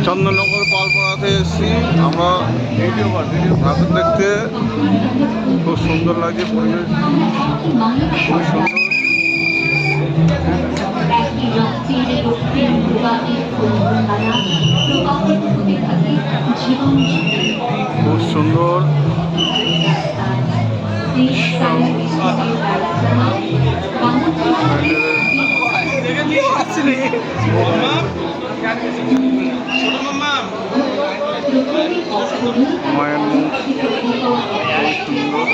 চন্দননগর পালপাড়াতে এসেছি আমরা ভিডিও ঠাকুর দেখতে। খুব সুন্দর লাগছে পরিবেশ, খুবই সুন্দর। খুব সুন্দর। মায়ের মুখ সুন্দর।